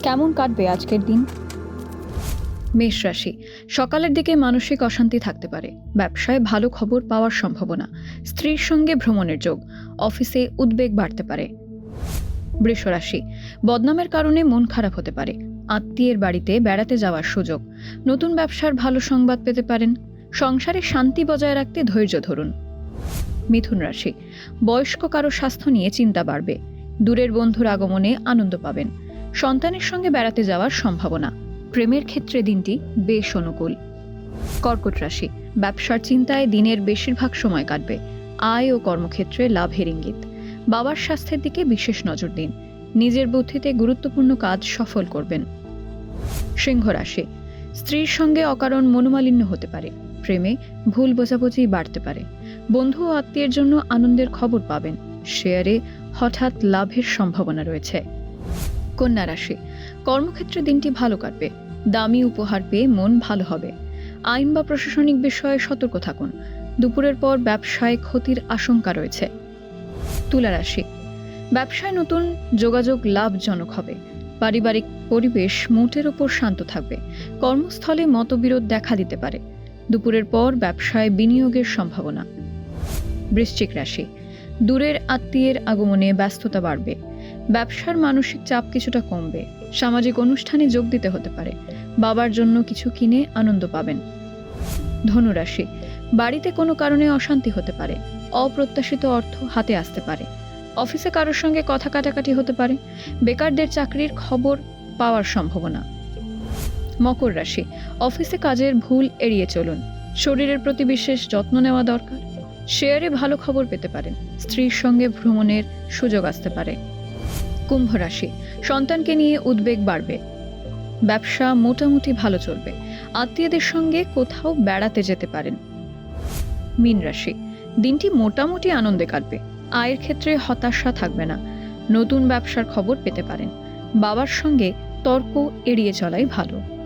কেমন কাটবে আজকের দিন? মেষ রাশি, সকালের দিকে মানসিক অশান্তি থাকতে পারে। ব্যবসায় ভালো খবর পাওয়ার সম্ভাবনা। স্ত্রীর সঙ্গে ভ্রমণের যোগ। অফিসে উদ্বেগ বাড়তে পারে। বৃষ রাশি, বদনামের কারণে মন খারাপ হতে পারে। আত্মীয়ের বাড়িতে বেড়াতে যাওয়ার সুযোগ। নতুন ব্যবসার ভালো সংবাদ পেতে পারেন। সংসারে শান্তি বজায় রাখতে ধৈর্য ধরুন। মিথুন রাশি, বয়স্ক কারো স্বাস্থ্য নিয়ে চিন্তা বাড়বে। দূরের বন্ধুর আগমনে আনন্দ পাবেন। সন্তানের সঙ্গে বেড়াতে যাওয়ার সম্ভাবনা। প্রেমের ক্ষেত্রে দিনটি বেশ অনুকূল। কর্কট রাশি, ব্যবসার চিন্তায় দিনের বেশিরভাগ সময় কাটবে। আয় ও কর্মক্ষেত্রে লাভের ইঙ্গিত। বাবার স্বাস্থ্যের দিকে বিশেষ নজর দিন। নিজের বুদ্ধিতে গুরুত্বপূর্ণ কাজ সফল করবেন। সিংহ রাশি, স্ত্রীর সঙ্গে অকারণ মনোমালিন্য হতে পারে। প্রেমে ভুল বোঝাবুঝি বাড়তে পারে। বন্ধু ও আত্মীয়ের জন্য আনন্দের খবর পাবেন। শেয়ারে হঠাৎ লাভের সম্ভাবনা রয়েছে। কন্যা রাশি, কর্মক্ষেত্রে দিনটি ভালো কাটবে। দামি উপহার পেয়ে মন ভালো হবে। আইন বা প্রশাসনিক বিষয়ে সতর্ক থাকুন। দুপুরের পর ব্যবসায় ক্ষতির আশঙ্কা রয়েছে। তুলা রাশি, ব্যবসায় নতুন যোগাযোগ লাভজনক হবে। পারিবারিক পরিবেশ মোটের ওপর শান্ত থাকবে। কর্মস্থলে মতবিরোধ দেখা দিতে পারে। দুপুরের পর ব্যবসায় বিনিয়োগের সম্ভাবনা। বৃশ্চিক রাশি, দূরের আত্মীয়ের আগমনে ব্যস্ততা বাড়বে। ব্যবসার মানসিক চাপ কিছুটা কমবে। সামাজিক অনুষ্ঠানে যোগ দিতে হতে পারে। বাবার জন্য কিছু কিনে আনন্দ পাবেন। ধনুরাশি, বাড়িতে কোনো কারণে অশান্তি হতে পারে। অপ্রত্যাশিত অর্থ হাতে আসতে পারে। অফিসে কারোর সঙ্গে কথা কাটাকাটি হতে পারে। বেকারদের চাকরির খবর পাওয়ার সম্ভাবনা। মকর রাশি, অফিসে কাজের ভুল এড়িয়ে চলুন। শরীরের প্রতি বিশেষ যত্ন নেওয়া দরকার। শেয়ারে ভালো খবর পেতে পারেন। স্ত্রীর সঙ্গে ভ্রমণের সুযোগ আসতে পারে। কুম্ভ রাশি, সন্তানকে নিয়ে উদ্বেগ বাড়বে। ব্যবসা মোটামুটি ভালো চলবে। আত্মীয়দের সঙ্গে কোথাও বেড়াতে যেতে পারেন। মীন রাশি, দিনটি মোটামুটি আনন্দে কাটবে। আয়ের ক্ষেত্রে হতাশা থাকবে না। নতুন ব্যবসার খবর পেতে পারেন। বাবার সঙ্গে তর্ক এড়িয়ে চলাই ভালো।